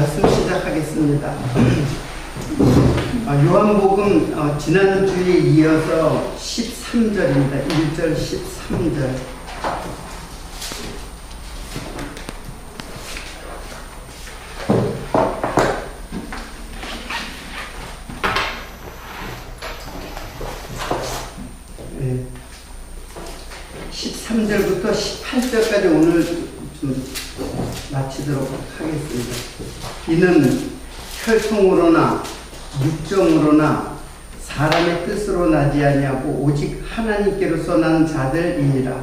말씀 시작하겠습니다. 요한복음 지난주에 이어서 13절입니다. 1절 13절. 네. 13절부터 18절까지 오늘 좀 마치도록 하겠습니다. 이는 혈통으로나 육정으로나 사람의 뜻으로 나지 아니하고 오직 하나님께로서 난 자들이니라.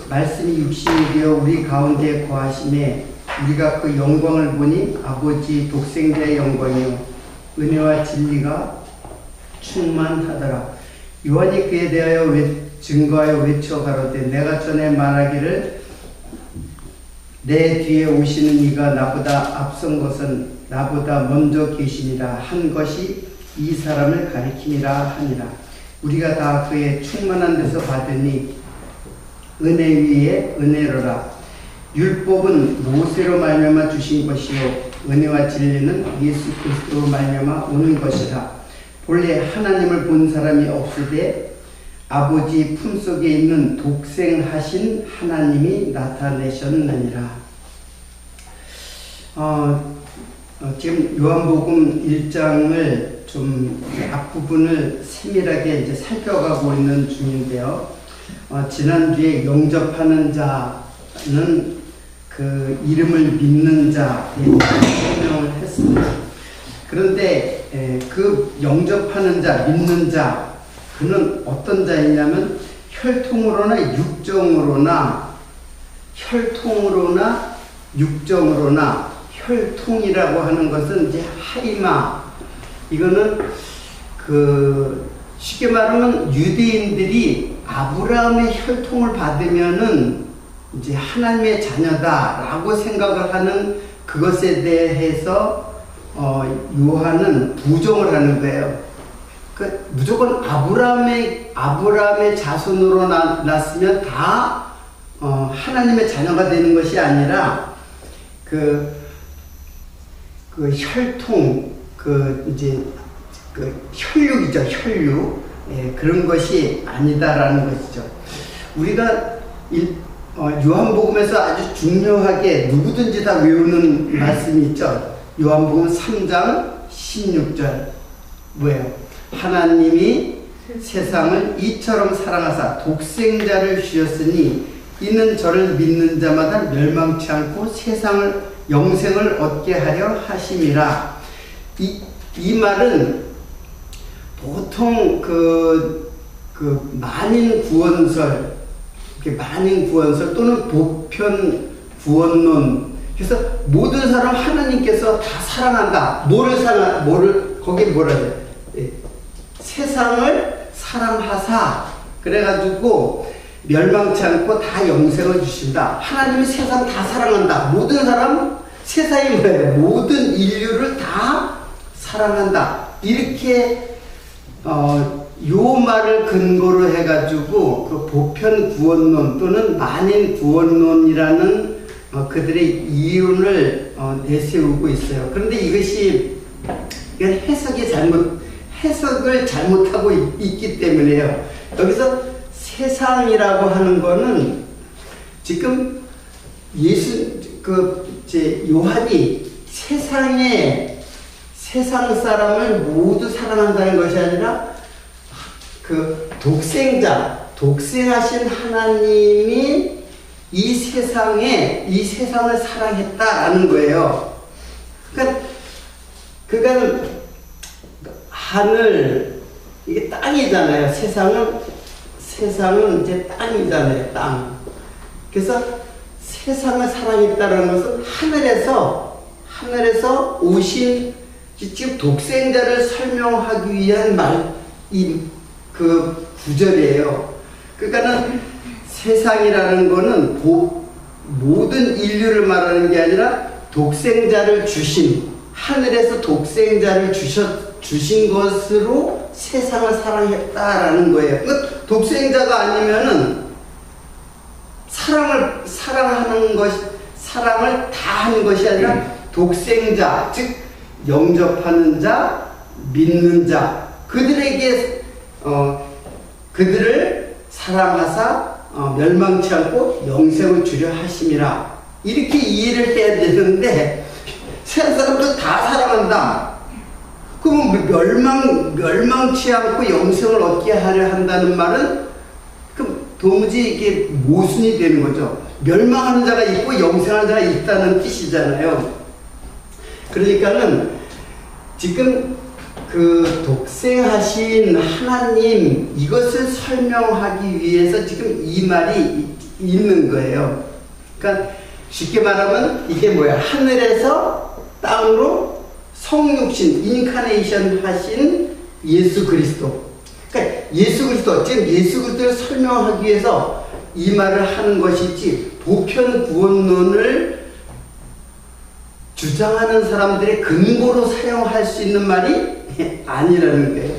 말씀이 육신이 되어 우리 가운데 거하심에 우리가 그 영광을 보니 아버지 독생자의 영광이요 은혜와 진리가 충만하더라. 요한이 그에 대하여 증거하여 외쳐 가로되 내가 전에 말하기를 내 뒤에 오시는 이가 나보다 앞선 것은 나보다 먼저 계시니라 한 것이 이 사람을 가리킴이라 하니라. 우리가 다 그의 충만한 데서 받으니 은혜 위에 은혜로라. 율법은 모세로 말미암아 주신 것이요 은혜와 진리는 예수 그리스도로 말미암아 오는 것이라. 본래 하나님을 본 사람이 없으되 아버지 품속에 있는 독생하신 하나님이 나타내셨느니라. 지금 요한복음 1장을 좀 앞부분을 세밀하게 이제 살펴가고 있는 중인데요. 지난주에 영접하는 자는 그 이름을 믿는 자에 설명을 했습니다. 그런데 그 영접하는 자, 믿는 자, 그는 어떤 자이냐면 혈통으로나 육정으로나 혈통이라고 하는 것은 이제 하이마, 이거는 그 쉽게 말하면 유대인들이 아브라함의 혈통을 받으면은 이제 하나님의 자녀다라고 생각을 하는 그것에 대해서 요한은 부정을 하는 거예요. 무조건 아브라함의 자손으로 났으면 다 하나님의 자녀가 되는 것이 아니라 그 혈통, 이제 혈육이죠, 혈육. 예, 그런 것이 아니다라는 것이죠. 우리가 요한복음에서 아주 중요하게 누구든지 다 외우는 말씀이 있죠. 요한복음 3장 16절. 뭐예요? 하나님이 세상을 이처럼 사랑하사 독생자를 주셨으니 이는 저를 믿는 자마다 멸망치 않고 영생을 얻게 하려 하심이라. 이 말은 보통 만인 구원설 또는 보편 구원론, 그래서 모든 사람 하나님께서 다 사랑한다. 거기 뭐라 해요? 세상을 사랑하사, 그래가지고 멸망치 않고 다 영생을 주신다. 하나님이 세상 다 사랑한다. 모든 사람, 세상이 뭐예요? 모든 인류를 다 사랑한다. 이렇게 요 말을 근거로 해가지고 그 보편 구원론 또는 만인 구원론이라는 그들의 이론을 내세우고 있어요. 그런데 이것이 해석을 잘못하고 있기 때문에요. 여기서 세상이라고 하는 거는 지금 요한이 세상 사람을 모두 사랑한다는 것이 아니라 그 독생하신 하나님이 이 세상을 사랑했다라는 거예요. 그러니까 하늘, 이게 땅이잖아요. 세상은 이제 땅이잖아요. 땅. 그래서 세상을 사랑했다는 것은 하늘에서 오신 지금 독생자를 설명하기 위한 그 구절이에요. 그러니까는 세상이라는 거는 모든 인류를 말하는 게 아니라 하늘에서 독생자를 주신 것으로 세상을 사랑했다라는 거예요. 그러니까 독생자가 아니면은 사랑을 다 하는 것이 아니라 독생자, 즉 영접하는 자, 믿는 자, 그들에게 그들을 사랑하사 멸망치 않고 영생을 주려 하심이라. 이렇게 이해를 해야 되는데 세상 사람들 다 사랑한다. 그러면 멸망치 않고 영생을 얻게 하려 한다는 말은 그럼 도무지 이게 모순이 되는 거죠. 멸망하는 자가 있고 영생하는 자가 있다는 뜻이잖아요. 그러니까는 지금 그 독생하신 하나님 이것을 설명하기 위해서 지금 이 말이 있는 거예요. 그러니까 쉽게 말하면 이게 뭐야? 하늘에서 땅으로 성육신, 인카네이션 하신 예수 그리스도. 그러니까 예수 그리스도, 지금 예수 그리스도를 설명하기 위해서 이 말을 하는 것이지 보편 구원론을 주장하는 사람들의 근거로 사용할 수 있는 말이 아니라는 거예요.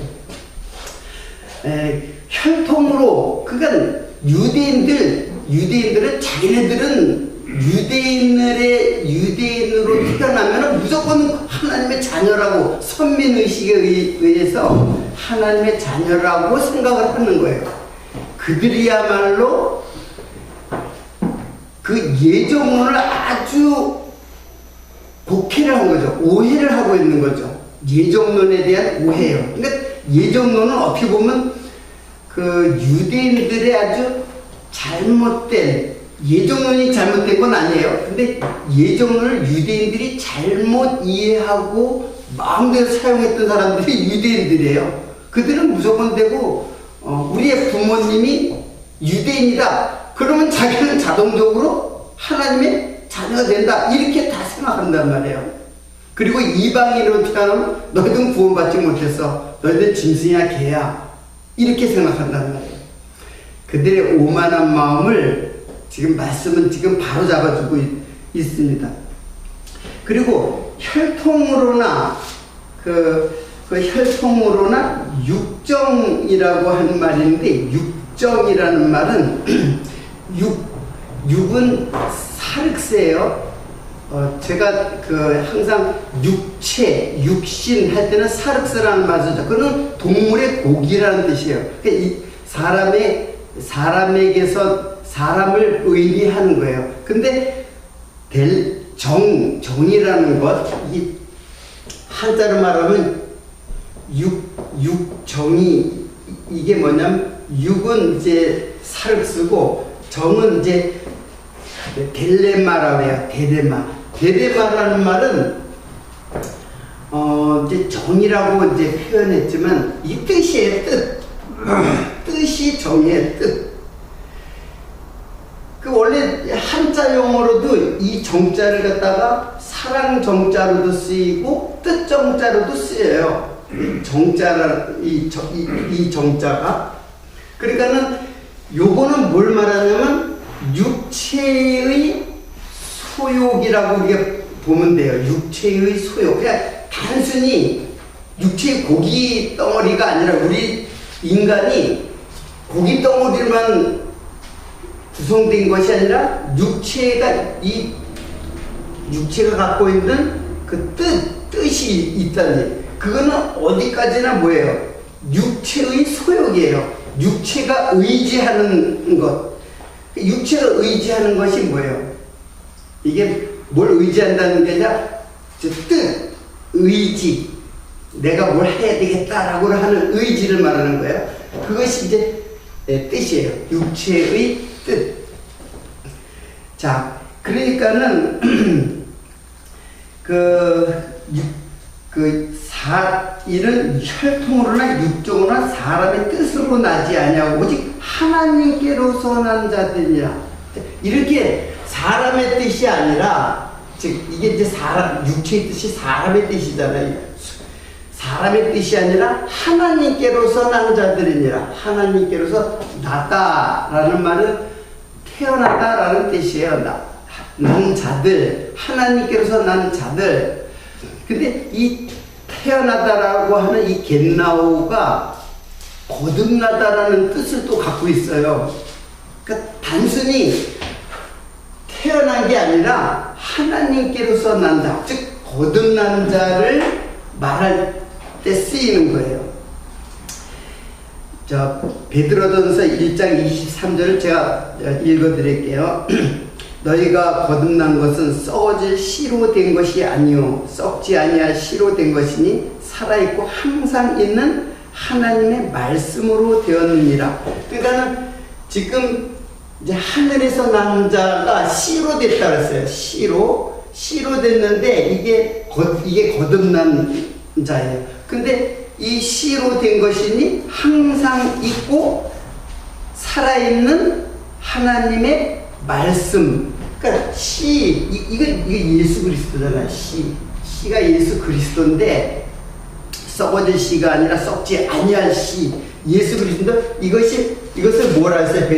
혈통으로, 그러니까 유대인들은 자기네들은 유대인으로 태어나면 무조건 하나님의 자녀라고, 선민의식에 의해서 하나님의 자녀라고 생각을 하는 거예요. 그들이야말로 그 예정론을 아주 곡해를 한 거죠. 오해를 하고 있는 거죠. 예정론에 대한 오해예요. 그러니까 예정론은 어떻게 보면 그 유대인들의 아주 잘못된, 예정론이 잘못된 건 아니에요. 근데 예정론을 유대인들이 잘못 이해하고 마음대로 사용했던 사람들이 유대인들이에요. 그들은 무조건 되고 우리의 부모님이 유대인이다. 그러면 자기는 자동적으로 하나님의 자녀가 된다. 이렇게 다 생각한단 말이에요. 그리고 이방인으로 태어나면 너희들은 구원받지 못했어. 너희들은 짐승이야 개야. 이렇게 생각한단 말이에요. 그들의 오만한 마음을 지금 말씀은 지금 바로 잡아주고 있습니다. 그리고 혈통으로나 혈통으로나 육정이라고 하는 말인데, 육정이라는 말은 육은 사륵세예요. 제가 항상 육신 할 때는 사륵세라는 말을 쓰죠. 그건 동물의 고기라는 뜻이에요. 그러니까 사람에게서 사람을 의미하는 거예요. 근데 정이라는 것, 이 한자로 말하면 육정이, 이게 뭐냐면 육은 이제 사륵쓰고 정은 이제 델레마라고 해요. 델레마라는 말은 이제 정이라고 이제 표현했지만 이 뜻이에요. 뜻이 정의 뜻. 그 원래 한자 용어로도 이 정자를 갖다가 사랑 정자로도 쓰이고 뜻 정자로도 쓰여요. 이 정자가. 그러니까는 요거는 뭘 말하냐면 육체의 소욕이라고 우리가 보면 돼요. 육체의 소욕. 그냥 단순히 육체의 고기 덩어리가 아니라, 우리 인간이 고기 덩어리만 구성된 것이 아니라 이 육체가 갖고 있는 그 뜻이 있다니. 그거는 어디까지나 뭐예요? 육체의 소욕이에요. 육체가 의지하는 것. 육체가 의지하는 것이 뭐예요? 이게 뭘 의지한다는 게 아니라 뜻, 의지. 내가 뭘 해야 되겠다라고 하는 의지를 말하는 거예요. 그것이 이제 뜻이에요. 육체의 뜻. 자, 그러니까는 이는 혈통으로나 육정으로나 사람의 뜻으로 나지 아니하고 오직 하나님께로서 난 자들이라. 이렇게 사람의 뜻이 아니라, 즉 이게 이제 육체의 뜻이 사람의 뜻이잖아요. 사람의 뜻이 아니라 하나님께로서 난 자들이니라. 하나님께로서 났다라는 말은 태어나다라는 뜻이에요. 난 자들, 하나님께로서 난 자들. 근데 이 태어나다라고 하는 이 겟나오가 거듭나다라는 뜻을 또 갖고 있어요. 그러니까 단순히 태어난 게 아니라 하나님께로서 난다, 즉 거듭난 자를 말할 때 쓰이는 거예요. 베드로전서 1장 23절을 제가 읽어드릴게요. 너희가 거듭난 것은 썩어질 씨로 된 것이 아니요 썩지 아니할 씨로 된 것이니 살아있고 항상 있는 하나님의 말씀으로 되었느니라. 그러니까는 지금 이제 하늘에서 난 자가 씨로 됐다 그랬어요. 씨로 됐는데 이게 거듭난 자예요. 근데 이 씨로 된 것이니 항상 있고 살아있는 하나님의 말씀. 그러니까 이게 예수 그리스도잖아요. 씨가 예수 그리스도인데 썩어질 씨가 아니라 썩지 아니할 씨, 예수 그리스도. 이것을 뭐라 했어요?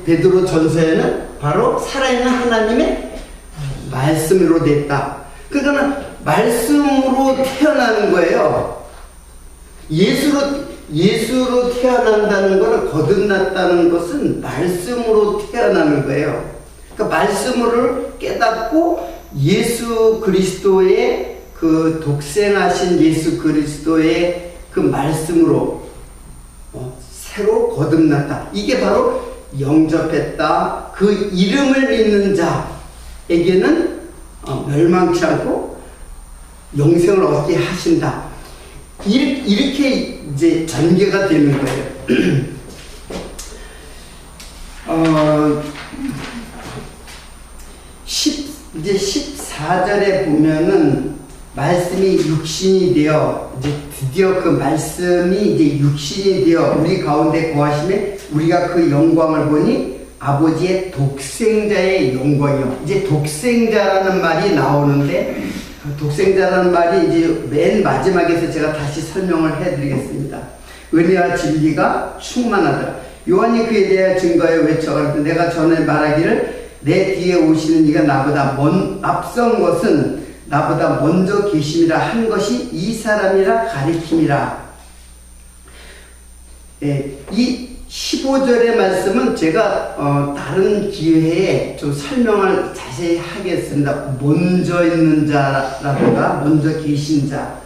베드로 전서에는 바로 살아있는 하나님의 말씀으로 됐다. 그러니까 말씀으로 태어나는 거예요. 예수로 태어난다는 것은, 거듭났다는 것은 말씀으로 태어나는 거예요. 그러니까 말씀을 깨닫고 예수 그리스도의 그 독생하신 예수 그리스도의 그 말씀으로 새로 거듭났다. 이게 바로 영접했다. 그 이름을 믿는 자에게는 멸망치 않고 영생을 얻게 하신다. 이렇게 이제 전개가 되는 거예요. 이제 14절에 보면은 말씀이 육신이 되어 이제 드디어 그 말씀이 이제 육신이 되어 우리 가운데 거하심에 우리가 그 영광을 보니 아버지의 독생자의 영광이요. 이제 독생자라는 말이 나오는데 독생자라는 말이 이제 맨 마지막에서 제가 다시 설명을 해드리겠습니다. 은혜와 진리가 충만하더라. 요한이 그에 대하여 증거하여 외쳐가지고 내가 전에 말하기를 내 뒤에 오시는 이가 나보다 앞선 것은 나보다 먼저 계심이라 한 것이 이 사람이라 가리킴이라. 이 15절의 말씀은 제가 다른 기회에 좀 설명을 자세히 하겠습니다. 먼저 있는 자라든가 먼저 계신 자.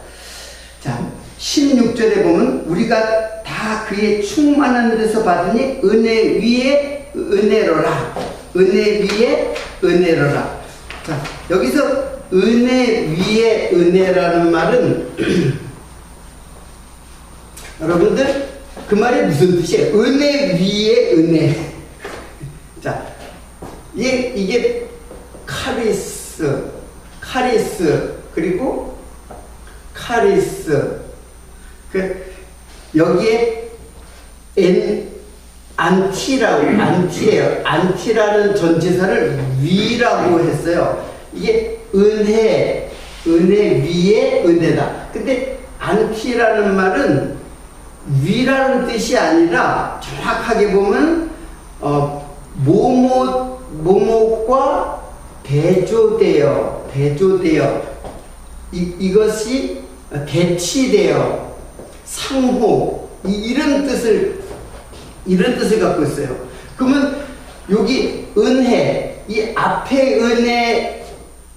자, 16절에 보면 우리가 다 그의 충만한 데서 받으니 은혜 위에 은혜로라. 은혜 위에 은혜로라. 자, 여기서 은혜 위에 은혜라는 말은 여러분들 그 말이 무슨 뜻이에요? 은혜 위에 은혜. 자, 이게 카리스 그리고 카리스. 여기에 안티예요. 안티라는 전치사를 위라고 했어요. 이게 은혜 위에 은혜다. 근데 안티라는 말은 위라는 뜻이 아니라 정확하게 보면 뭐뭐과 대조되어 이것이 대치되어 상호 이런 뜻을 갖고 있어요. 그러면 여기 은혜, 이 앞에 은혜,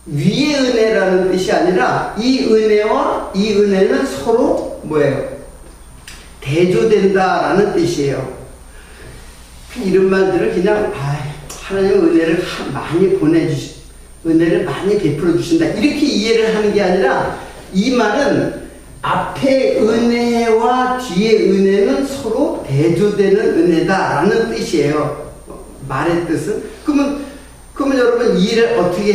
위의 은혜라는 뜻이 아니라 이 은혜와 이 은혜는 서로 뭐예요? 대조된다라는 뜻이에요. 이런 말들을 그냥 하나님 은혜를 많이 은혜를 많이 베풀어 주신다 이렇게 이해를 하는 게 아니라 이 말은 앞에 은혜와 뒤에 은혜는 서로 대조되는 은혜다라는 뜻이에요. 말의 뜻은. 그러면 여러분 이해를 어떻게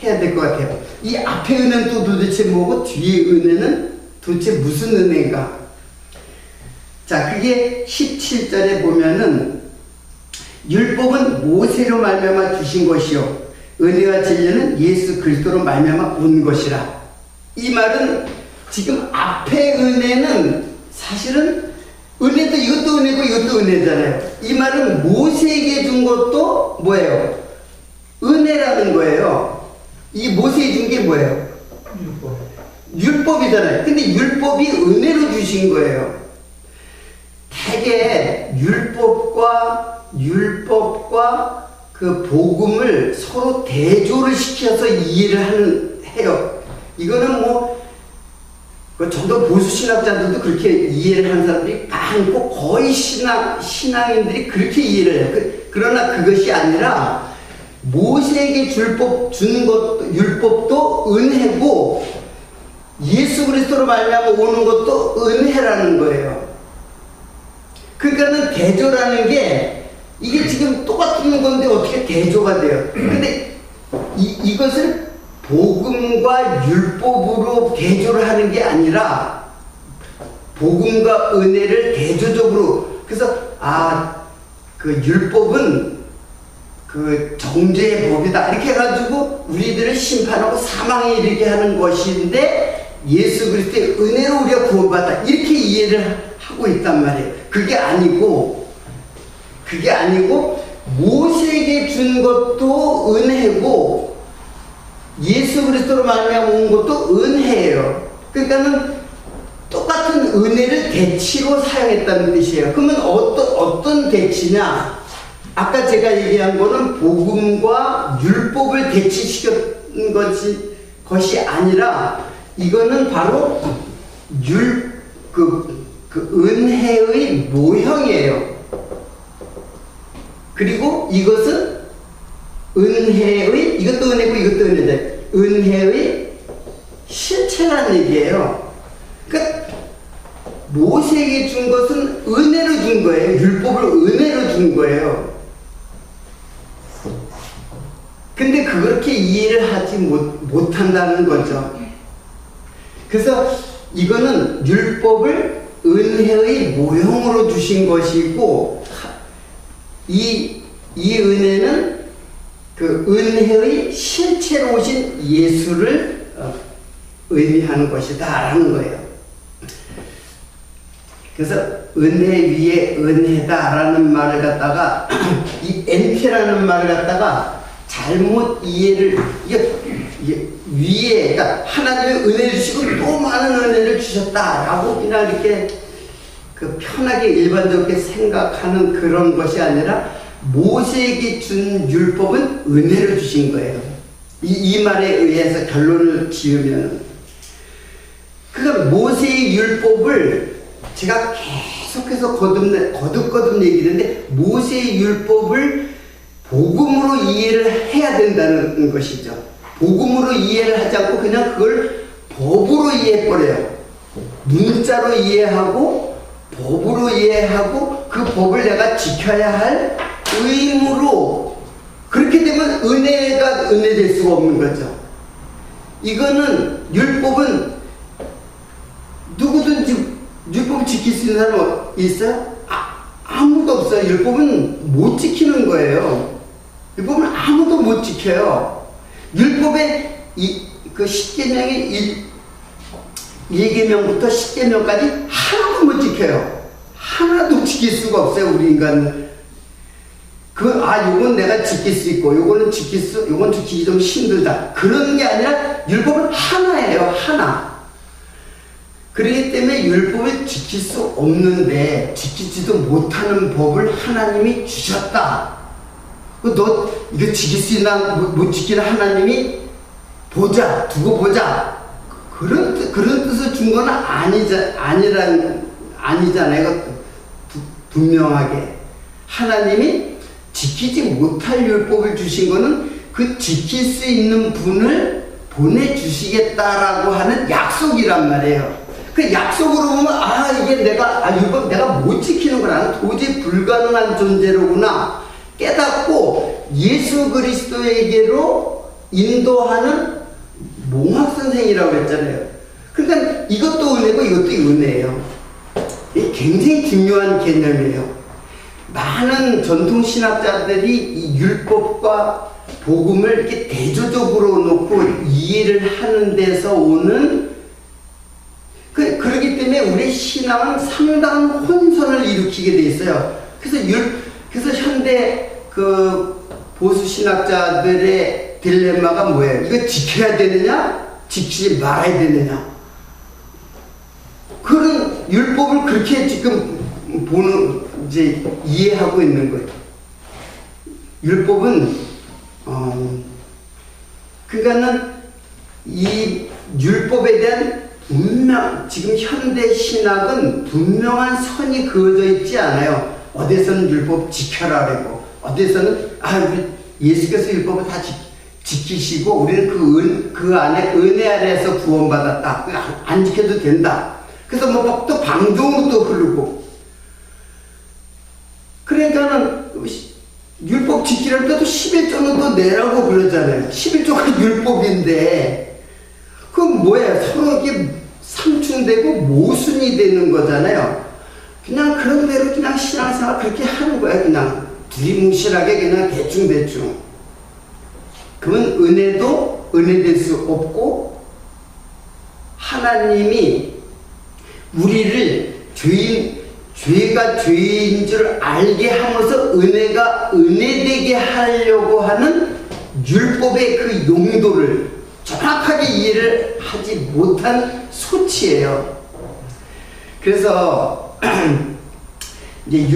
해야 될 것 같아요? 이 앞에 은혜는 또 도대체 뭐고 뒤에 은혜는 도대체 무슨 은혜인가? 자, 그게 17절에 보면은 율법은 모세로 말미암아 주신 것이요 은혜와 진리는 예수 그리스도로 말미암아 온 것이라. 이 말은 지금 앞에 은혜는 사실은 은혜도 이것도 은혜고 이것도 은혜잖아요. 이 말은 모세에게 준 것도 뭐예요? 은혜라는 거예요. 이 모세에 준 게 뭐예요? 율법이잖아요. 근데 율법이 은혜로 주신 거예요. 대개 율법과 그 복음을 서로 대조를 시켜서 이해를 해요. 이거는 뭐 좀 더 보수 신학자들도 그렇게 이해를 하는 사람들이 많고 거의 신앙인들이 그렇게 이해를 해요. 그러나 그것이 아니라 모세에게 준 것도 율법도 은혜고 예수 그리스도로 말미암아 오는 것도 은혜라는 거예요. 그러니까는 대조라는 게 이게 지금 똑같은 건데 어떻게 대조가 돼요? 근데 이것을 복음과 율법으로 대조를 하는 게 아니라 복음과 은혜를 대조적으로, 그래서 그 율법은 그 정죄의 법이다 이렇게 해가지고 우리들을 심판하고 사망에 이르게 하는 것인데 예수 그리스도의 은혜로 우리가 구원받다 이렇게 이해를 하고 있단 말이에요. 그게 아니고 모세에게 준 것도 은혜고 예수 그리스도로 말미암아 온 것도 은혜예요. 그러니까는 똑같은 은혜를 대치로 사용했다는 뜻이에요. 그러면 어떤 대치냐? 아까 제가 얘기한 거는 복음과 율법을 대치시킨 것이 아니라 이거는 바로 은혜의 모형이에요. 그리고 이것은 이것도 은혜고 이것도 은혜인데 은혜의 실체라는 얘기예요. 그러니까 모세에게 준 것은 은혜로 준 거예요. 율법을 은혜로 준 거예요. 근데 그렇게 이해를 하지 못한다는 거죠. 그래서 이거는 율법을 은혜의 모형으로 주신 것이고 이 은혜는 그 은혜의 실체로 오신 예수를 의미하는 것이다 라는 거예요. 그래서 은혜 위에 은혜다라는 말을 갖다가 이 엔테라는 말을 갖다가 잘못 이해를 이게 위에 그러니까 하나님의 은혜를 주시고 또 많은 은혜를 주셨다라고 그냥 이렇게 그 편하게 일반적으로 생각하는 그런 것이 아니라 모세에게 준 율법은 은혜를 주신 거예요. 이 말에 의해서 결론을 지으면 그러니까 모세의 율법을 제가 계속해서 거듭 얘기했는데 모세의 율법을 복음으로 이해를 해야 된다는 것이죠. 복음으로 이해를 하지 않고 그냥 그걸 법으로 이해해버려요. 문자로 이해하고 법으로 이해하고 그 법을 내가 지켜야 할 의무로 그렇게 되면 은혜가 은혜될 수가 없는 거죠. 이거는 율법은 누구든지 율법을 지킬 수 있는 사람 있어요? 아무도 없어요. 율법은 못 지키는 거예요. 율법은 아무도 못 지켜요. 율법의 그 10계명의 1계명부터 10계명까지 하나도 못 지켜요. 하나도 지킬 수가 없어요. 우리 인간은. 요건 내가 지킬 수 있고, 요건 지키기 좀 힘들다. 그런 게 아니라 율법은 하나예요. 하나. 그렇기 때문에 율법을 지킬 수 없는데, 지키지도 못하는 법을 하나님이 주셨다. 너 이거 지킬 수 있나 못 지키는 하나님이 두고 보자. 그런 뜻을 준 건 아니잖아요. 분명하게. 하나님이 지키지 못할 율법을 주신 거는 그 지킬 수 있는 분을 보내주시겠다라고 하는 약속이란 말이에요. 그 약속으로 보면, 이게 율법 내가 못 지키는구나. 도저히 불가능한 존재로구나. 깨닫고 예수 그리스도에게로 인도하는 몽학선생이라고 했잖아요. 그러니까 이것도 은혜고 이것도 은혜예요. 이게 굉장히 중요한 개념이에요. 많은 전통신학자들이 이 율법과 복음을 이렇게 대조적으로 놓고 이해를 하는 데서 오는 그렇기 때문에 우리 신앙은 상당한 혼선을 일으키게 돼 있어요. 그래서 현대 그 보수 신학자들의 딜레마가 뭐예요? 이거 지켜야 되느냐? 지키지 말아야 되느냐? 그런 율법을 그렇게 지금 이해하고 있는 거예요. 율법은 그러니까는 이 율법에 대한 지금 현대 신학은 분명한 선이 그어져 있지 않아요. 어디서는 율법 지켜라 그러고, 어디서는 예수께서 율법을 다 지키시고 우리는 그 안에 은혜 아래에서 구원받았다. 안 지켜도 된다. 그래서 뭐 또 방종으로 또 흐르고. 그러니까는 율법 지키려는 때도 11조는 또 내라고 그러잖아요. 11조가 율법인데 그건 뭐예요? 서로 이렇게 상충되고 모순이 되는 거잖아요. 그냥 그런 대로 그냥 신앙생활 그렇게 하는 거야. 그냥 두리뭉실하게 그냥 대충. 그러면 은혜 될 수 없고, 하나님이 우리를 죄가 죄인 줄 알게 하면서 은혜가 은혜되게 하려고 하는 율법의 그 용도를 정확하게 이해를 하지 못한 소치예요. 그래서 이제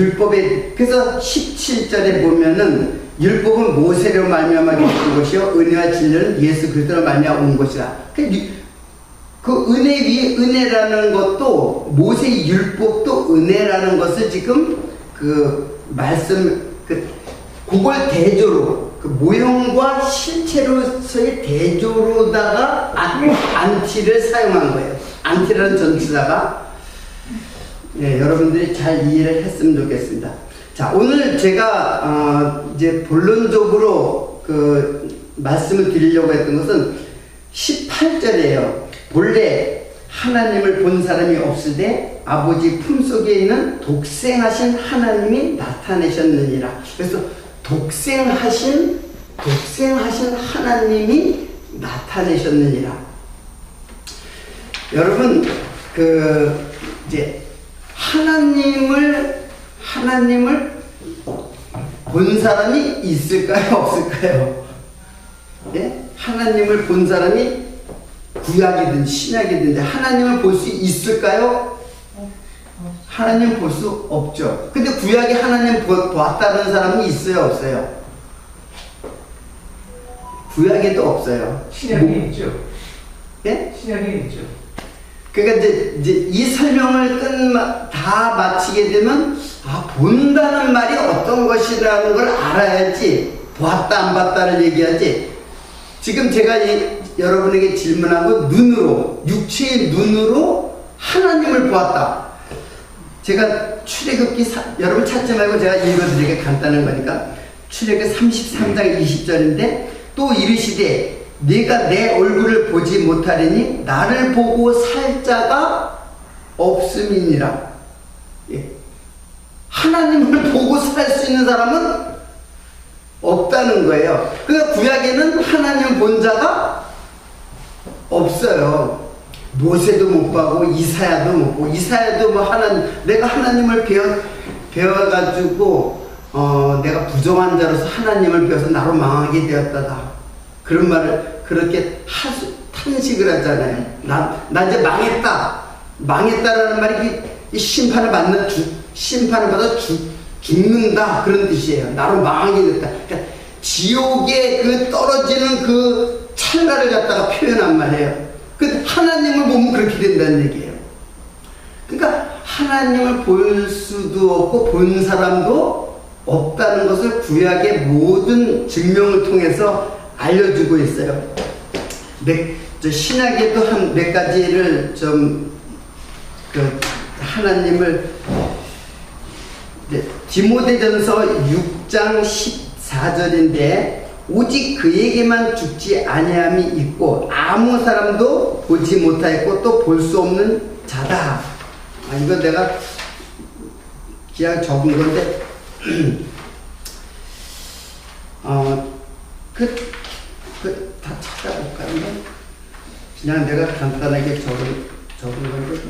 그래서 17절에 보면은 율법은 모세로 말미암아 온 것이요 은혜와 진리는 예수 그리스도로 말미암아 온 것이라. 그 은혜 위에 은혜라는 것도, 모세의 율법도 은혜라는 것을 지금 그걸 대조로, 그 모형과 실체로서의 대조로다가 안티를 사용한 거예요. 안티라는 전치사가. 예, 여러분들이 잘 이해를 했으면 좋겠습니다. 자, 오늘 제가 이제 본론적으로 말씀을 드리려고 했던 것은 18절이에요. 본래 하나님을 본 사람이 없으되 아버지 품속에 있는 독생하신 하나님이 나타내셨느니라. 그래서 독생하신 하나님이 나타내셨느니라. 여러분, 이제 하나님을 본 사람이 있을까요? 없을까요? 예? 하나님을 본 사람이 구약이든 신약이든 하나님을 볼 수 있을까요? 하나님 볼 수 없죠. 근데 구약에 하나님 보았다는 사람이 있어요? 없어요? 구약에도 없어요. 신약에 있죠. 예? 신약에 있죠. 그러니까 이제 이 설명을 다 마치게 되면 본다는 말이 어떤 것이라는 걸 알아야지 보았다 안 봤다를 얘기하지. 지금 제가 여러분에게 질문한 건 육체의 눈으로 하나님을 보았다. 제가 출애굽기 여러분 찾지 말고 제가 읽어드리게 간단한 거니까 출애굽기 33장 20절인데 또 이르시되 네가 내 얼굴을 보지 못하리니 나를 보고 살 자가 없음이니라. 예. 하나님을 보고 살 수 있는 사람은 없다는 거예요. 그러니까 구약에는 하나님을 본 자가 없어요. 모세도 못 보고 이사야도 못 보고, 이사야도 내가 하나님을 배워가지고 내가 부정한 자로서 하나님을 배워서 나로 망하게 되었다다. 그런 말을 그렇게 탄식을 하잖아요. 나 이제 망했다라는 말이 심판을 받아 죽는다. 그런 뜻이에요. 나로 망하게 됐다. 그러니까 지옥에 떨어지는 그 찰나를 갖다가 표현한 말이에요. 하나님을 보면 그렇게 된다는 얘기예요. 그러니까 하나님을 볼 수도 없고 본 사람도 없다는 것을 구약의 모든 증명을 통해서 알려주고 있어요. 신약에도 한 몇 가지를 하나님을 디모데전서 6장 14절인데 오직 그에게만 죽지 아니함이 있고 아무 사람도 보지 못하였고 또 볼 수 없는 자다. 이거 내가 그냥 적은 건데 다 찾아볼까요? 그냥 내가 간단하게 적은 건데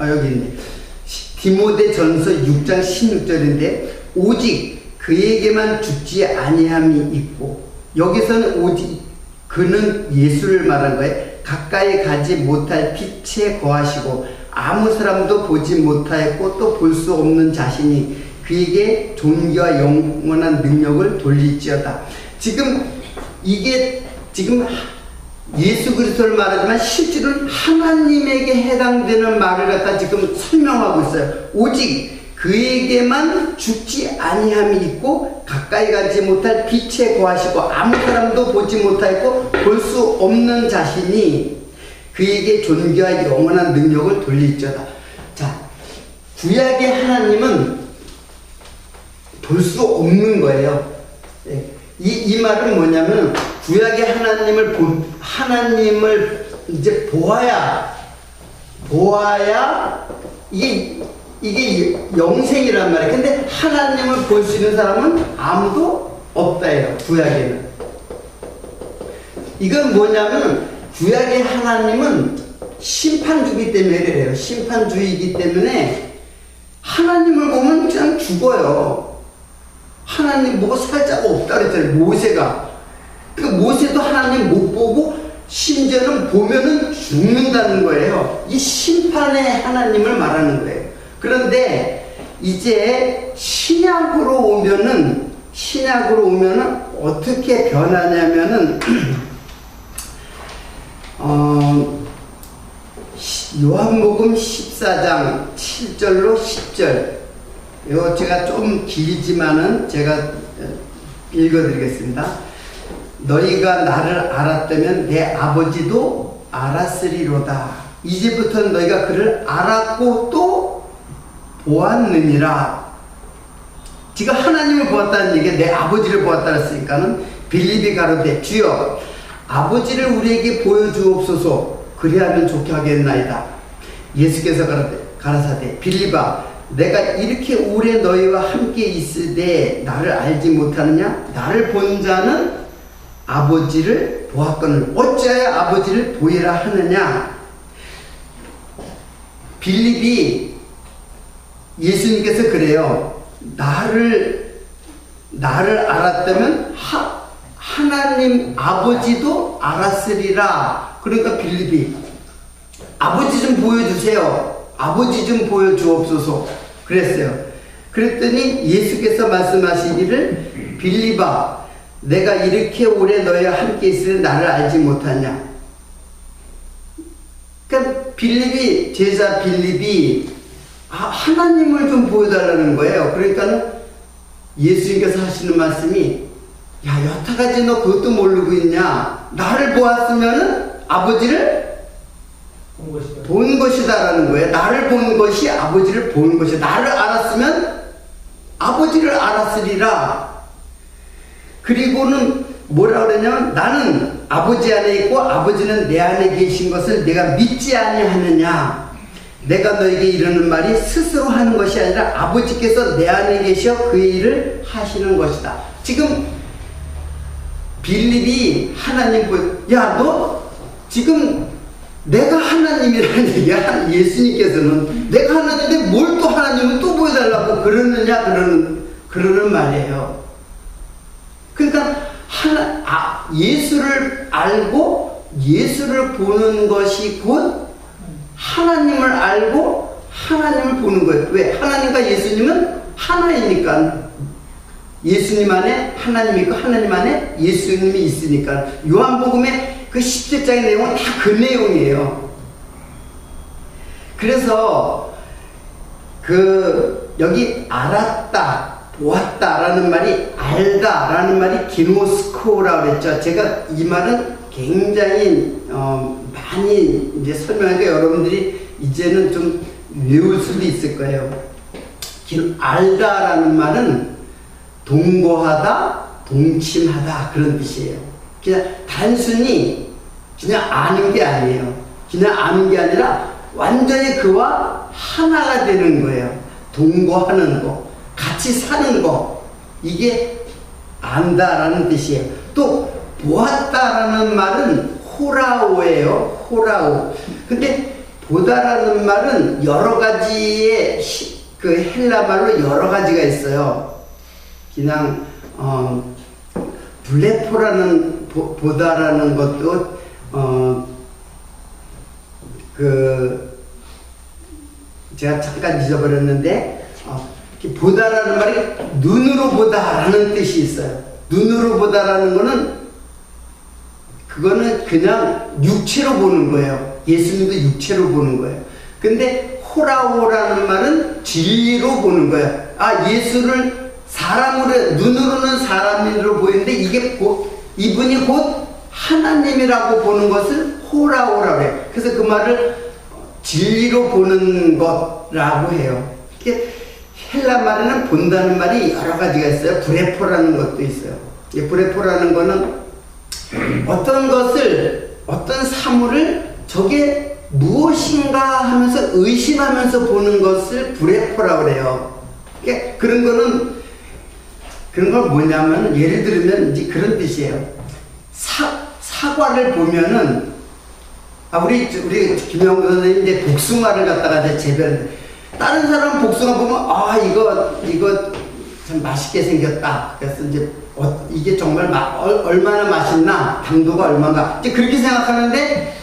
여기 있네. 디모데전서 6장 16절인데 오직 그에게만 죽지 아니함이 있고, 여기서는 오직 그는 예수를 말한 거예요. 가까이 가지 못할 빛에 거하시고 아무 사람도 보지 못하였고 또 볼 수 없는 자신이 그에게 존귀와 영원한 능력을 돌릴지어다. 지금 이게 지금 예수 그리스도를 말하지만 실제로는 하나님에게 해당되는 말을 갖다 지금 설명하고 있어요. 오직 그에게만 죽지 아니함이 있고 가까이 가지 못할 빛에 거하시고 아무 사람도 보지 못하고 볼 수 없는 자신이 그에게 존귀와 영원한 능력을 돌릴지어다. 자, 구약의 하나님은 볼 수 없는 거예요. 이 말은 뭐냐면 구약의 하나님을 이제 보아야 이게 영생이란 말이에요. 근데 하나님을 볼 수 있는 사람은 아무도 없다예요. 구약에는. 이건 뭐냐면 구약의 하나님은 심판주기 때문에 그래요. 심판주의이기 때문에 하나님을 보면 그냥 죽어요. 하나님 보고 살 자가 없다 그랬잖아요. 모세가. 그 모세도 하나님 못 보고 심지어는 보면은 죽는다는 거예요. 이 심판의 하나님을 말하는 거예요. 그런데 이제 신약으로 오면은 어떻게 변하냐면은 요한복음 14장 7절로 10절, 이거 제가 좀 길지만은 제가 읽어드리겠습니다. 너희가 나를 알았다면 내 아버지도 알았으리로다. 이제부터는 너희가 그를 알았고 또 보았느니라. 지금 하나님을 보았다는 얘기에 내 아버지를 보았다 했으니까는 빌립이 가로되 주여 아버지를 우리에게 보여주옵소서. 그리하면 좋게 하겠나이다. 예수께서 가라사대 빌립아 내가 이렇게 오래 너희와 함께 있으되 나를 알지 못하느냐? 나를 본 자는 아버지를 보았거늘 어찌하여 아버지를 보이라 하느냐? 빌립이 예수님께서 그래요. 나를 알았다면 하나님 아버지도 알았으리라. 그러니까 빌립이 아버지 좀 보여주세요. 아버지 좀 보여주옵소서. 그랬어요. 그랬더니 예수께서 말씀하시기를 빌립아 내가 이렇게 오래 너희와 함께 있으니 나를 알지 못하냐. 그러니까 빌립이, 제자 빌립이 하나님을 좀 보여달라는 거예요. 그러니까 예수님께서 하시는 말씀이 야 여태까지 너 그것도 모르고 있냐. 나를 보았으면 아버지를 본 것이다라는 거예요. 나를 본 것이 아버지를 본 것이다. 나를 알았으면 아버지를 알았으리라. 그리고는 뭐라 그러냐면 나는 아버지 안에 있고 아버지는 내 안에 계신 것을 내가 믿지 아니하느냐. 내가 너에게 이르는 말이 스스로 하는 것이 아니라 아버지께서 내 안에 계셔 그 일을 하시는 것이다. 지금 빌립이 하나님 야 너 지금 내가 하나님이라는 얘기야. 예수님께서는 내가 하나님인데 뭘 또 하나님은 또 보여달라고 그러느냐 그러는 말이에요. 그러니까 예수를 알고 예수를 보는 것이 곧 하나님을 알고 하나님을 보는 거예요. 왜? 하나님과 예수님은 하나이니까. 예수님 안에 하나님이 있고 하나님 안에 예수님이 있으니까. 요한복음의 그 10제장의 내용은 다 그 내용이에요. 그래서 여기 알았다 보았다라는 말이 알다라는 말이 기노스코라고 그랬죠. 제가 이 말은 굉장히 많이 이제 설명하니까 여러분들이 이제는 좀 외울 수도 있을 거예요. 알다라는 말은 동거하다, 동침하다 그런 뜻이에요. 그냥 단순히 그냥 아는 게 아니에요. 그냥 아는 게 아니라 완전히 그와 하나가 되는 거예요. 동거하는 거, 같이 사는 거, 이게 안다라는 뜻이에요. 또 보았다라는 말은 호라오예요. 호라오. 근데 보다라는 말은 여러 가지의 그 헬라 말로 여러 가지가 있어요. 그냥 블레포라는 보다라는 것도 제가 잠깐 잊어버렸는데 보다라는 말이 눈으로 보다라는 뜻이 있어요. 눈으로 보다라는 그거는 그냥 육체로 보는 거예요. 예수님도 육체로 보는 거예요. 근데 호라호라는 말은 진리로 보는 거예요. 예수를 사람으로, 눈으로는 사람으로 보이는데 이분이 곧 하나님이라고 보는 것을 호라호라고 해요. 그래서 그 말을 진리로 보는 것라고 해요. 헬라 말에는 본다는 말이 여러 가지가 있어요. 브레포라는 것도 있어요. 브레포라는 거는 어떤 사물을 저게 무엇인가 하면서 의심하면서 보는 것을 브레포라고 해요. 그런 건 뭐냐면, 예를 들면 이제 그런 뜻이에요. 사과를 보면은, 우리 김영구 선생님 이제 복숭아를 갖다가 이제 재배하는데, 다른 사람 복숭아 보면, 이거 참 맛있게 생겼다. 그래서 이제, 이게 정말 얼마나 맛있나, 당도가 얼마나, 이제 그렇게 생각하는데,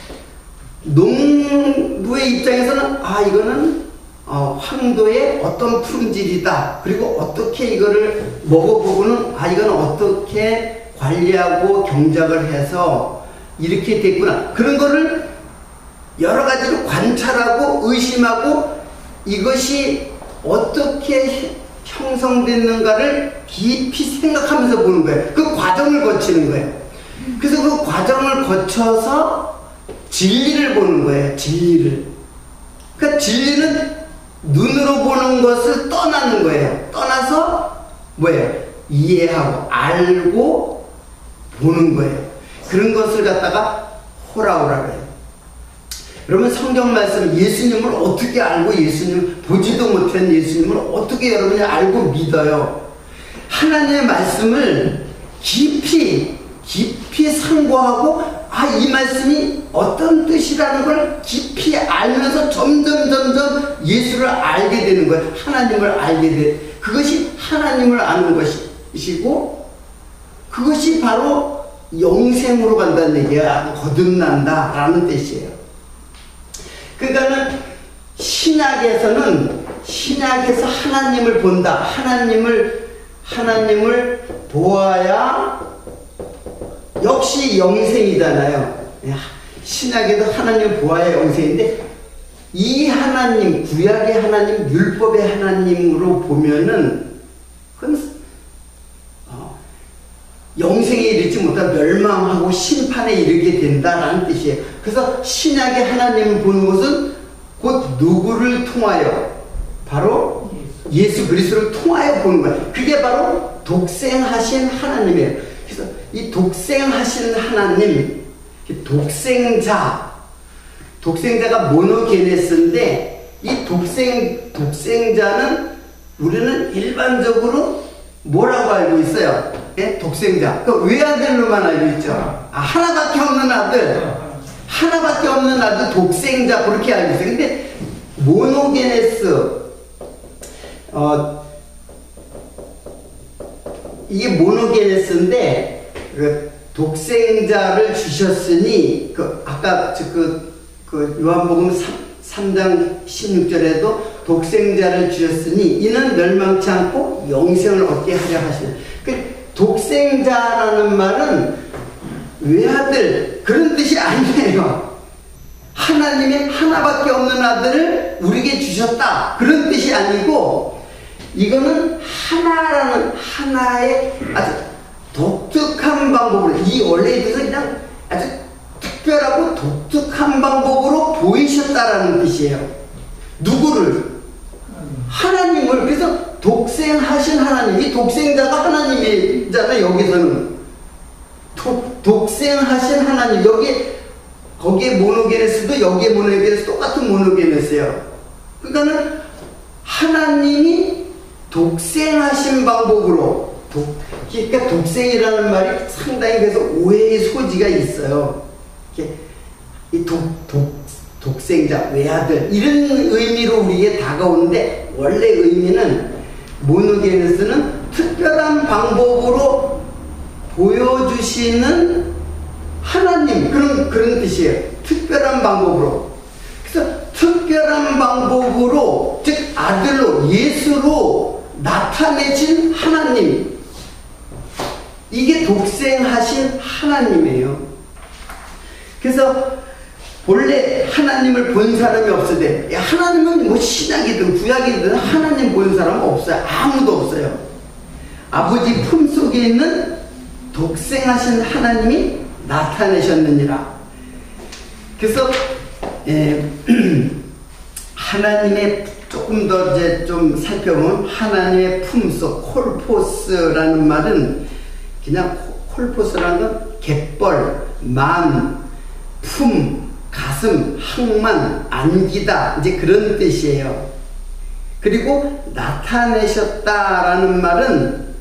농부의 입장에서는, 이거는, 황도의 어떤 품질이다. 그리고 어떻게 이거를 먹어보고는, 이거는 어떻게 관리하고 경작을 해서 이렇게 됐구나. 그런 거를 여러 가지로 관찰하고 의심하고 이것이 어떻게 형성됐는가를 깊이 생각하면서 보는 거예요. 그 과정을 거치는 거예요. 그래서 그 과정을 거쳐서 진리를 보는 거예요. 진리를. 그러니까 진리는 눈으로 보는 것을 떠나는 거예요. 떠나서 뭐예요? 이해하고 알고 보는 거예요. 그런 것을 갖다가 호라호라고 해요. 여러분, 성경 말씀, 예수님을 어떻게 알고, 예수님 보지도 못한 예수님을 어떻게 여러분이 알고 믿어요? 하나님의 말씀을 깊이 상고하고, 이 말씀이 어떤 뜻이라는 걸 깊이 알면서 점점 예수를 알게 되는 거예요. 하나님을 알게 돼. 그것이 하나님을 아는 것이고, 그것이 바로 영생으로 간다는 얘기야. 거듭난다라는 뜻이에요. 그러니까는 신약에서 하나님을 본다. 하나님을 보아야 역시 영생이잖아요. 신약에도 하나님을 보아야 영생인데, 이 하나님, 구약의 하나님, 율법의 하나님으로 보면은 그건 영생에 이르지 못한 멸망하고 심판에 이르게 된다라는 뜻이에요. 그래서 신약의 하나님을 보는 것은 곧 누구를 통하여? 바로 예수 그리스도를 통하여 보는 거예요. 그게 바로 독생하신 하나님이에요. 그래서 이 독생하신 하나님, 독생자가 모노게네스인데, 이 독생자는 우리는 일반적으로 뭐라고 알고 있어요? 독생자. 그 외아들로만 알고 있죠. 하나밖에 없는 아들 독생자, 그렇게 알고 있어요. 근데 모노게네스, 이게 모노게네스인데, 독생자를 주셨으니, 아까 요한복음 3장 16절에도 독생자를 주셨으니 이는 멸망치 않고 영생을 얻게 하려 하시는. 독생자라는 말은 외아들, 그런 뜻이 아니에요. 하나님의 하나밖에 없는 아들을 우리에게 주셨다, 그런 뜻이 아니고, 이거는 하나의 아주 독특한 방법으로, 이 원래의 뜻은 그냥 아주 특별하고 독특한 방법으로 보이셨다라는 뜻이에요. 누구를? 하나님을. 그래서 독생하신 하나님, 이 독생자가 하나님이잖아요. 여기서는 독생하신 하나님, 거기에 모노게네스도 여기에 모노게네스 똑같은 모노게네스예요. 그러니까는 하나님이 독생하신 방법으로, 그러니까 독생이라는 말이 상당히 그래서 오해의 소지가 있어요. 이 독생자, 외아들, 이런 의미로 우리에게 다가오는데, 원래 의미는 모노게네스는 특별한 방법으로 보여주시는 하나님, 그런 뜻이에요. 특별한 방법으로. 그래서 특별한 방법으로, 즉 아들로, 예수로 나타내신 하나님, 이게 독생하신 하나님이에요. 그래서 본래 하나님을 본 사람이 없으되, 하나님은 뭐 신약이든 구약이든 하나님 본 사람은 없어요. 아무도 없어요. 아버지 품속에 있는 독생하신 하나님이 나타내셨느니라. 그래서 하나님의 조금 더 이제 좀 살펴보면, 하나님의 품속, 콜포스라는 말은 그냥 콜포스라는 건 갯벌, 만, 품, 가슴, 항만, 안기다, 이제 그런 뜻이에요. 그리고 나타내셨다라는 말은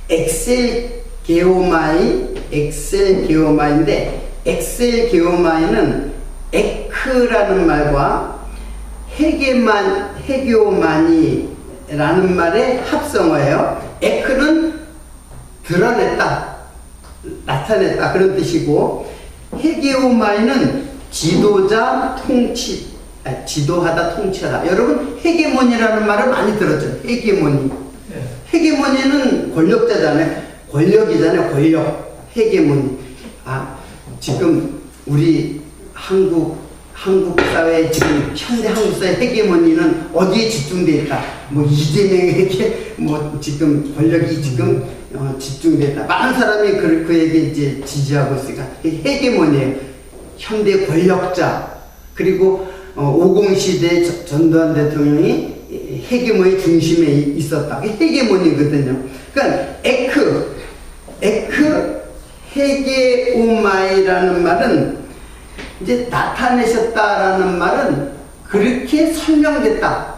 엑셀게오마이인데, 엑셀게오마이는 에크라는 말과 헤게오마니라는 말의 합성어예요. 에크는 드러냈다, 나타냈다, 그런 뜻이고, 헤게오마이는 지도자, 지도하다, 통치하다. 여러분, 헤게모니라는 말을 많이 들었죠. 헤게모니. 헤게모니는 권력자잖아요. 권력이잖아요. 권력. 헤게모니. 지금 우리 한국 사회에, 지금 현대 한국 사회 헤게모니는 어디에 집중되어 있다. 뭐 이재명에게 뭐 지금 권력이 지금 집중되어 있다. 많은 사람이 그에게 이제 지지하고 있으니까 헤게모니예요. 현대 권력자. 그리고 50 시대 전두환 대통령이 헤게모니 중심에 있었다. 헤게모니거든요. 그러니까 헤게오마이라는 말은, 이제 나타내셨다라는 말은 그렇게 설명됐다.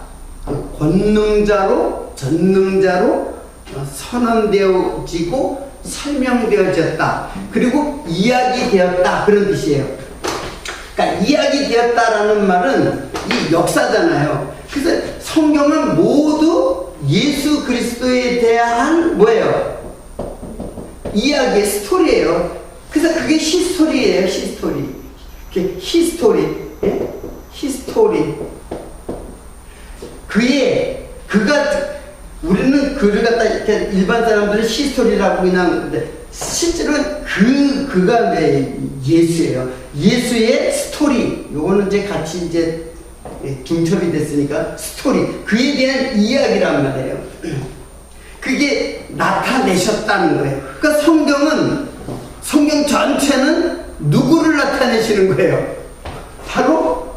권능자로, 전능자로 선언되어지고 설명되어졌다. 그리고 이야기되었다, 그런 뜻이에요. 그러니까 이야기되었다라는 말은 이 역사잖아요. 그래서 성경은 모두 예수 그리스도에 대한 뭐예요? 이야기의 스토리예요. 그래서 그게 히스토리예요. 히스토리. 예? 히스토리. 우리는 그를 갖다 이렇게 일반 사람들은 히스토리라고 그냥, 실제로는 그가 예수예요. 예수의 스토리. 요거는 이제 같이 이제 중첩이 됐으니까 스토리. 그에 대한 이야기란 말이에요. 그게 나타내셨다는 거예요. 그러니까 성경 전체는 누구를 나타내시는 거예요? 바로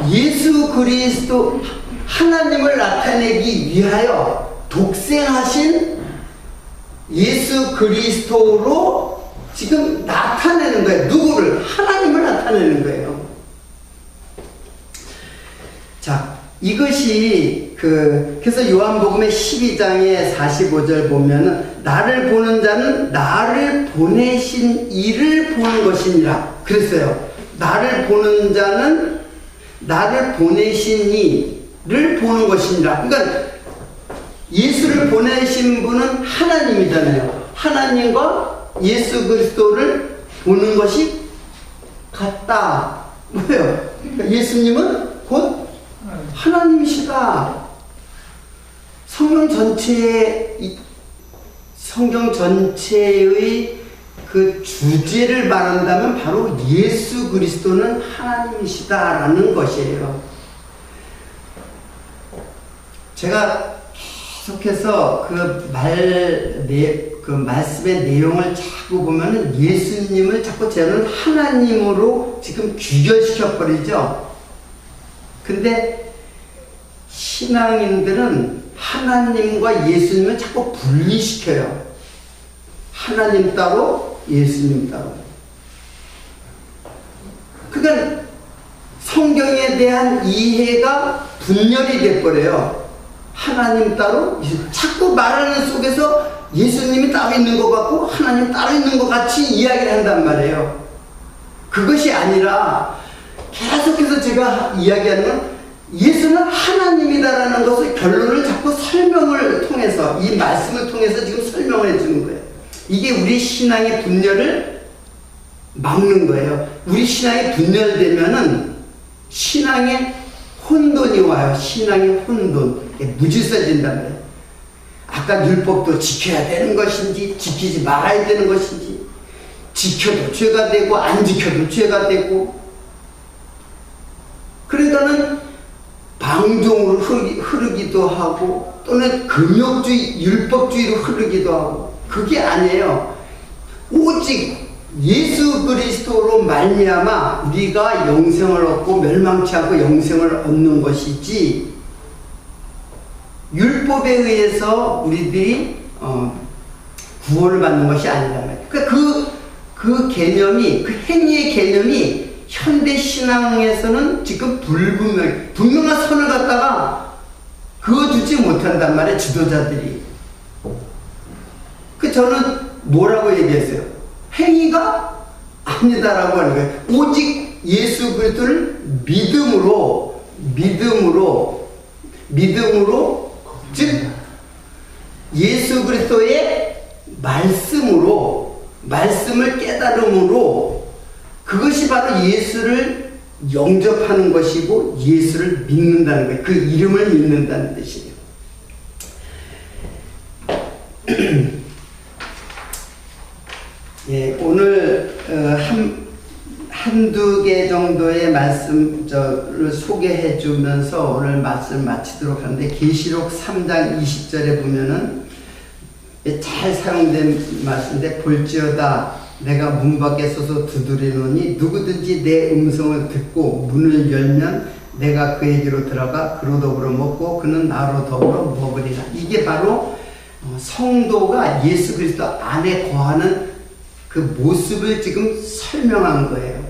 예수 그리스도, 하나님을 나타내기 위하여 독생하신 예수 그리스도로 지금 나타내는 거예요. 누구를? 하나님을 나타내는 거예요. 자, 이것이 그래서 요한복음의 12장의 45절 보면은, 나를 보는 자는 나를 보내신 이를 보는 것이니라 그랬어요. 나를 보는 자는 나를 보내신 이를 보는 것이니라. 그러니까 예수를 보내신 분은 하나님이잖아요. 하나님과 예수 그리스도를 보는 것이 같다. 뭐예요? 그러니까 예수님은 곧 하나님이시다. 성경 전체의 그 주제를 말한다면 바로 예수 그리스도는 하나님이시다라는 것이에요. 제가 계속해서 그 말씀의 내용을 자꾸 보면은 예수님을 자꾸 저는 하나님으로 지금 귀결시켜버리죠. 근데 신앙인들은 하나님과 예수님을 자꾸 분리시켜요. 하나님 따로, 예수님 따로. 그러니까 성경에 대한 이해가 분열이 돼버려요. 하나님 따로, 자꾸 말하는 속에서 예수님이 따로 있는 것 같고 하나님 따로 있는 것 같이 이야기를 한단 말이에요. 그것이 아니라 계속해서 제가 이야기하는 건 예수는 하나님이다라는 것을 결론을 자꾸 설명을 통해서, 이 말씀을 통해서 지금 설명을 해주는 거예요. 이게 우리 신앙의 분열을 막는 거예요. 우리 신앙이 분열되면은 신앙의 혼돈이 와요. 신앙의 혼돈. 무질서진단 말이에요. 아까 율법도 지켜야 되는 것인지 지키지 말아야 되는 것인지, 지켜도 죄가 되고 안 지켜도 죄가 되고, 그러니까는 방종으로 흐르기도 하고 또는 금욕주의, 율법주의로 흐르기도 하고. 그게 아니에요. 오직 예수 그리스도로 말미암아 우리가 영생을 얻고 멸망치 않고 영생을 얻는 것이지, 율법에 의해서 우리들이 구원을 받는 것이 아니란 말이에요. 그러니까 그 개념이, 그 행위의 개념이 현대 신앙에서는 지금 분명한 선을 갖다가 그어주지 못한단 말이에요, 지도자들이. 저는 뭐라고 얘기했어요? 행위가 아니다라고 하는 거예요. 오직 예수 그리스도를 믿음으로, 즉 예수 그리스도의 말씀을 깨달음으로, 그것이 바로 예수를 영접하는 것이고 예수를 믿는다는 거예요. 그 이름을 믿는다는 뜻이에요. 예, 오늘 한두 개 정도의 말씀을 소개해 주면서 오늘 말씀 마치도록 하는데, 계시록 3장 20절에 보면은 잘 사용된 말씀인데, 볼지어다 내가 문 밖에 서서 두드리노니 누구든지 내 음성을 듣고 문을 열면 내가 그에게로 들어가 그로 더불어 먹고 그는 나로 더불어 먹으리라. 이게 바로 성도가 예수 그리스도 안에 거하는 그 모습을 지금 설명한 거예요.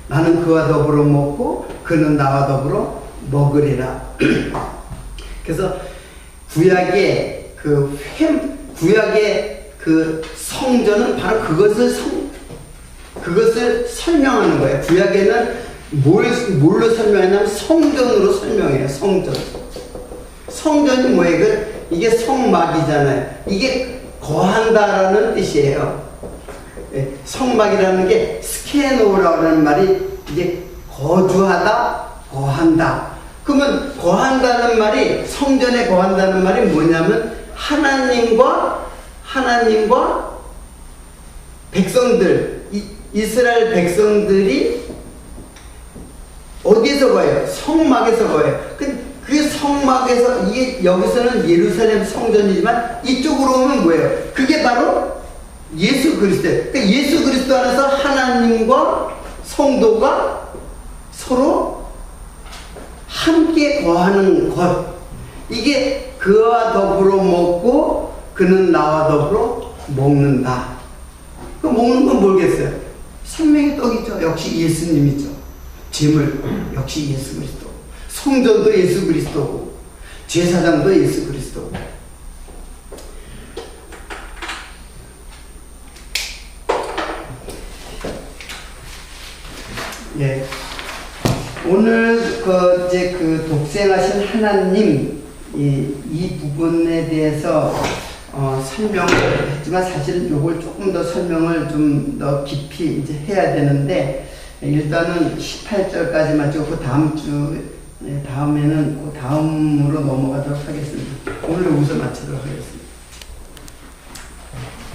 나는 그와 더불어 먹고 그는 나와 더불어 먹으리라. 그래서 구약의 그 성전은 바로 그것을 설명하는 거예요. 구약에는 뭘로 설명하냐면 성전으로 설명해요. 성전이 뭐예요? 이게 성막이잖아요. 이게 거한다라는 뜻이에요. 성막이라는 게 스케노라고 하는 말이 이제 거주하다, 거한다. 그러면 거한다는 말이, 성전에 거한다는 말이 뭐냐면 하나님과 백성들, 이스라엘 백성들이 어디에서 거해요? 성막에서 거해요. 그 성막에서, 이게 여기서는 예루살렘 성전이지만 이쪽으로 오면 뭐예요? 그게 바로 예수 그리스도예요. 그러니까 예수 그리스도 안에서 하나님과 성도가 서로 함께 거하는 것, 이게 그와 더불어 먹고 그는 나와 더불어 먹는다. 그 먹는 건 뭐겠어요? 생명의 떡이죠. 역시 예수님이죠. 제물 역시 예수 그리스도, 성전도 예수 그리스도고 제사장도 예수 그리스도고. 예, 오늘 이제 그 독생하신 하나님 이 부분에 대해서 설명을 했지만, 사실은 이걸 조금 더 설명을 좀 더 깊이 이제 해야 되는데, 일단은 18절까지만 찍고 다음에는 다음으로 넘어가도록 하겠습니다. 오늘 여기서 마치도록 하겠습니다.